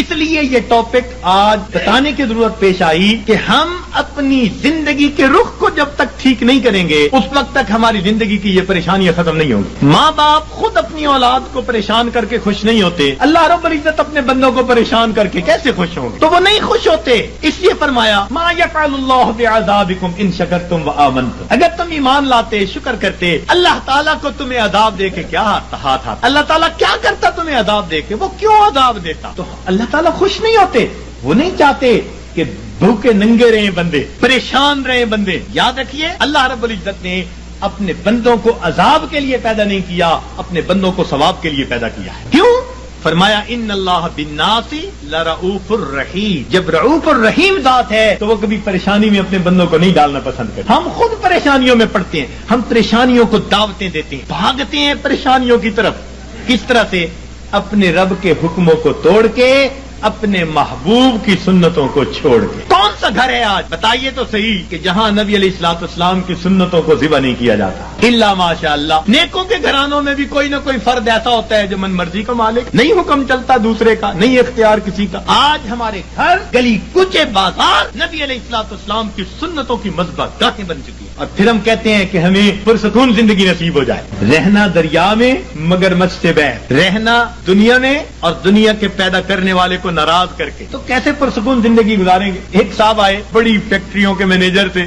اس لیے یہ ٹاپک آج بتانے کی ضرورت پیش آئی کہ ہم اپنی زندگی کے رخ کو جب تک ٹھیک نہیں کریں گے اس وقت تک ہماری زندگی کی یہ پریشانیاں ختم نہیں ہوں گی. ماں باپ خود اپنی اولاد کو پریشان کر کے خوش نہیں ہوتے, اللہ رب العزت اپنے بندوں کو پریشان کر کے کیسے خوش ہوں گے؟ تو وہ نہیں خوش ہوتے. اس لیے فرمایا ما یفعل اللہ بعذابکم ان شکرتم وآمنتم, اگر تم ایمان لاتے شکر کرتے اللہ تعالیٰ کو تمہیں عذاب دے کے کیا ہاتھ اللہ تعالیٰ کیا کرتا تمہیں عذاب دے کے؟ وہ کیوں عذاب دیتا؟ تو اللہ تعالیٰ خوش نہیں ہوتے, وہ نہیں چاہتے کہ بھوکے ننگے رہے بندے, پریشان رہے بندے. یاد رکھیے اللہ رب العزت نے اپنے بندوں کو عذاب کے لیے پیدا نہیں کیا, اپنے بندوں کو ثواب کے لیے پیدا کیا ہے. کیوں؟ فرمایا ان اللہ بالناس لرؤوف الرحیم. جب رؤوف الرحیم ذات ہے تو وہ کبھی پریشانی میں اپنے بندوں کو نہیں ڈالنا پسند کرتے. ہم خود پریشانیوں میں پڑتے ہیں, ہم پریشانیوں کو دعوتیں دیتے ہیں, بھاگتے ہیں پریشانیوں کی طرف. کس طرح سے؟ اپنے رب کے حکموں کو توڑ کے, اپنے محبوب کی سنتوں کو چھوڑ کے. کون سا گھر ہے آج بتائیے تو صحیح کہ جہاں نبی علیہ الصلوۃ والسلام کی سنتوں کو ذبح نہیں کیا جاتا؟ الا ماشاء اللہ. نیکوں کے گھرانوں میں بھی کوئی نہ کوئی فرد ایسا ہوتا ہے جو من مرضی کا مالک, نہیں حکم چلتا دوسرے کا, نہیں اختیار کسی کا. آج ہمارے گھر, گلی کوچے, بازار نبی علیہ الصلوۃ والسلام کی سنتوں کی مذبح گاہیں بن چکی ہیں. اور پھر ہم کہتے ہیں کہ ہمیں پرسکون زندگی نصیب ہو جائے. رہنا دریا میں مگر مجھ سے بہر, رہنا دنیا میں اور دنیا کے پیدا کرنے والے کو ناراض کر کے, تو کیسے پرسکون زندگی گزاریں گے؟ ایک صاحب آئے بڑی فیکٹریوں کے مینیجر سے,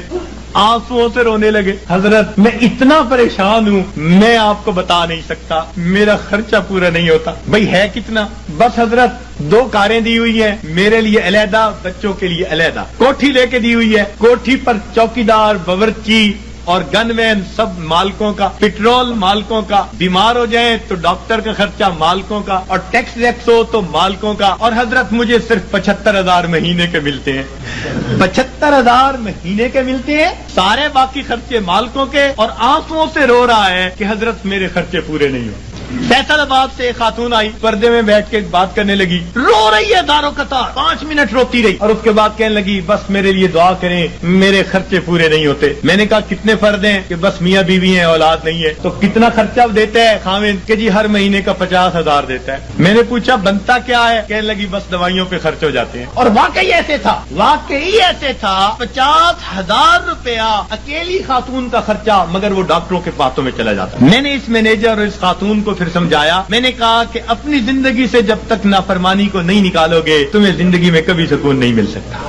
آنسوؤں سے رونے لگے. حضرت میں اتنا پریشان ہوں, میں آپ کو بتا نہیں سکتا, میرا خرچہ پورا نہیں ہوتا. بھائی ہے کتنا؟ بس حضرت 2 کاریں دی ہوئی ہیں, میرے لیے علیحدہ, بچوں کے لیے علیحدہ. کوٹھی لے کے دی ہوئی ہے, کوٹھی پر چوکیدار, باورچی اور گن مین سب مالکوں کا, پیٹرول مالکوں کا, بیمار ہو جائیں تو ڈاکٹر کا خرچہ مالکوں کا, اور ٹیکس ویکس ہو تو مالکوں کا. اور حضرت مجھے صرف 75,000 مہینے کے ملتے ہیں. 75,000 مہینے کے ملتے ہیں, سارے باقی خرچے مالکوں کے, اور آنسوؤں سے رو رہا ہے کہ حضرت میرے خرچے پورے نہیں ہو. فیصل آباد سے ایک خاتون آئی, پردے میں بیٹھ کے بات کرنے لگی, رو رہی ہے دارو قطار, 5 منٹ روتی رہی, اور اس کے بعد کہنے لگی بس میرے لیے دعا کریں, میرے خرچے پورے نہیں ہوتے. میں نے کہا کتنے فرد ہیں؟ کہ بس میاں بیوی ہیں, اولاد نہیں ہے. تو کتنا خرچہ دیتا ہے خاوند؟ کہ جی ہر مہینے کا 50,000 دیتا ہے. میں نے پوچھا بنتا کیا ہے؟ کہنے لگی بس دوائیوں پہ خرچ ہو جاتے ہیں. اور واقعی ایسے تھا, 50,000 روپیہ اکیلی خاتون کا خرچہ, مگر وہ ڈاکٹروں کے باتوں میں چلا جاتا. میں نے اس مینیجر اور اس خاتون کو پھر سمجھایا. میں نے کہا کہ اپنی زندگی سے جب تک نافرمانی کو نہیں نکالو گے تمہیں زندگی میں کبھی سکون نہیں مل سکتا.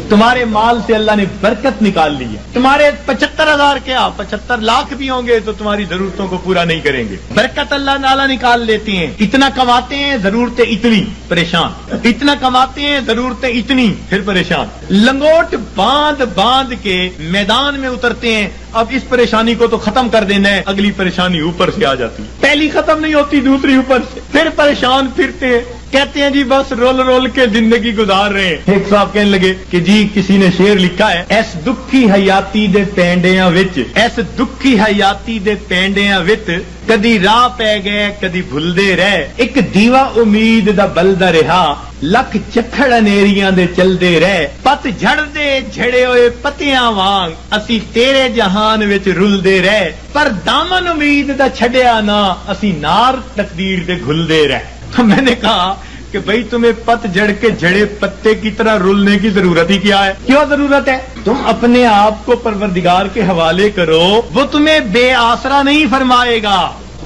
تمہارے مال سے اللہ نے برکت نکال لی ہے. تمہارے 75,000 کیا 75 لاکھ بھی ہوں گے تو تمہاری ضرورتوں کو پورا نہیں کریں گے. برکت اللہ تعالیٰ نکال لیتے ہیں. اتنا کماتے ہیں, ضرورتیں اتنی, پریشان. اتنا کماتے ہیں, ضرورتیں اتنی, پھر پریشان. لنگوٹ باندھ کے میدان میں اترتے ہیں. اب اس پریشانی کو تو ختم کر دینا ہے, اگلی پریشانی اوپر سے آ جاتی ہے. پہلی ختم نہیں ہوتی, دوسری اوپر سے, پھر پریشان پھرتے ہیں. کہتے ہیں جی بس رول کے زندگی گزار رہے ہیں. ایک صاحب کہنے لگے کہ جی کسی نے شعر لکھا ہے, ایس دکھی حیاتی دے پینڈیاں وچ, ایس دکھی حیاتی دے پینڈیاں وچ, کدی راہ پہ گئے کدی بھلدے رہ, ایک دیوا امید دا بلدا رہا, لکھ چکھڑ انیریاں دے چلدے رہ, پت جھڑ دے جھڑے ہوئے پتیاں وانگ, اسی تیرے جہان وچ رلدے رہ, پر دامن امید دا چھڈیا نا, اسی نار تقدیر دے گھلدے رہ. تو میں نے کہا کہ بھئی تمہیں پت جڑ کے جڑے پتے کی طرح رولنے کی ضرورت ہی کیا ہے؟ کیوں ضرورت ہے؟ تم اپنے آپ کو پروردگار کے حوالے کرو, وہ تمہیں بے آسرا نہیں فرمائے گا,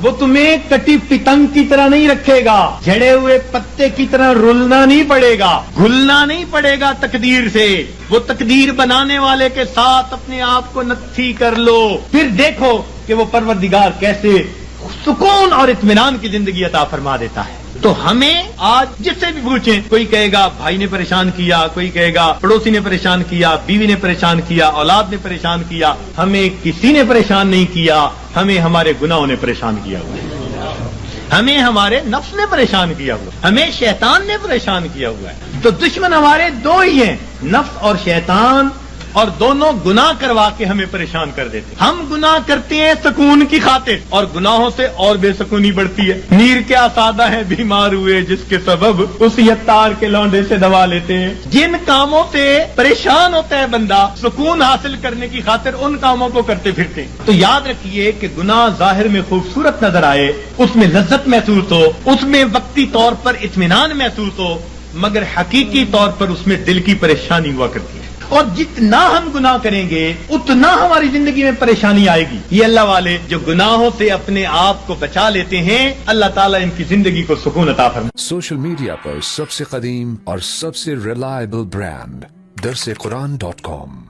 وہ تمہیں کٹی پتنگ کی طرح نہیں رکھے گا, جھڑے ہوئے پتے کی طرح رولنا نہیں پڑے گا, گھلنا نہیں پڑے گا تقدیر سے. وہ تقدیر بنانے والے کے ساتھ اپنے آپ کو نتھی کر لو, پھر دیکھو کہ وہ پروردگار کیسے سکون اور اطمینان کی زندگی عطا فرما دیتا ہے. تو ہمیں آج جس سے بھی پوچھیں, کوئی کہے گا بھائی نے پریشان کیا, کوئی کہے گا پڑوسی نے پریشان کیا, بیوی نے پریشان کیا, اولاد نے پریشان کیا. ہمیں کسی نے پریشان نہیں کیا, ہمیں ہمارے گناہوں نے پریشان کیا ہوا ہے, ہمیں ہمارے نفس نے پریشان کیا ہوا ہے, ہمیں شیطان نے پریشان کیا ہوا ہے. تو دشمن ہمارے 2 ہی ہیں, نفس اور شیطان, اور دونوں گناہ کروا کے ہمیں پریشان کر دیتے. ہم گناہ کرتے ہیں سکون کی خاطر, اور گناہوں سے اور بے سکونی بڑھتی ہے. میر کیا سادہ ہے بیمار ہوئے جس کے سبب اسی عطار کے لونڈے سے دوا لیتے ہیں. جن کاموں سے پریشان ہوتا ہے بندہ, سکون حاصل کرنے کی خاطر ان کاموں کو کرتے پھرتے ہیں. تو یاد رکھیے کہ گناہ ظاہر میں خوبصورت نظر آئے, اس میں لذت محسوس ہو, اس میں وقتی طور پر اطمینان محسوس ہو, مگر حقیقی طور پر اس میں دل کی پریشانی ہوا کرتی ہے، اور جتنا ہم گناہ کریں گے اتنا ہماری زندگی میں پریشانی آئے گی۔ یہ اللہ والے جو گناہوں سے اپنے آپ کو بچا لیتے ہیں، اللہ تعالیٰ ان کی زندگی کو سکون عطا فرمائے۔ سوشل میڈیا پر سب سے قدیم اور سب سے ریلائبل برانڈ درسقرآن.com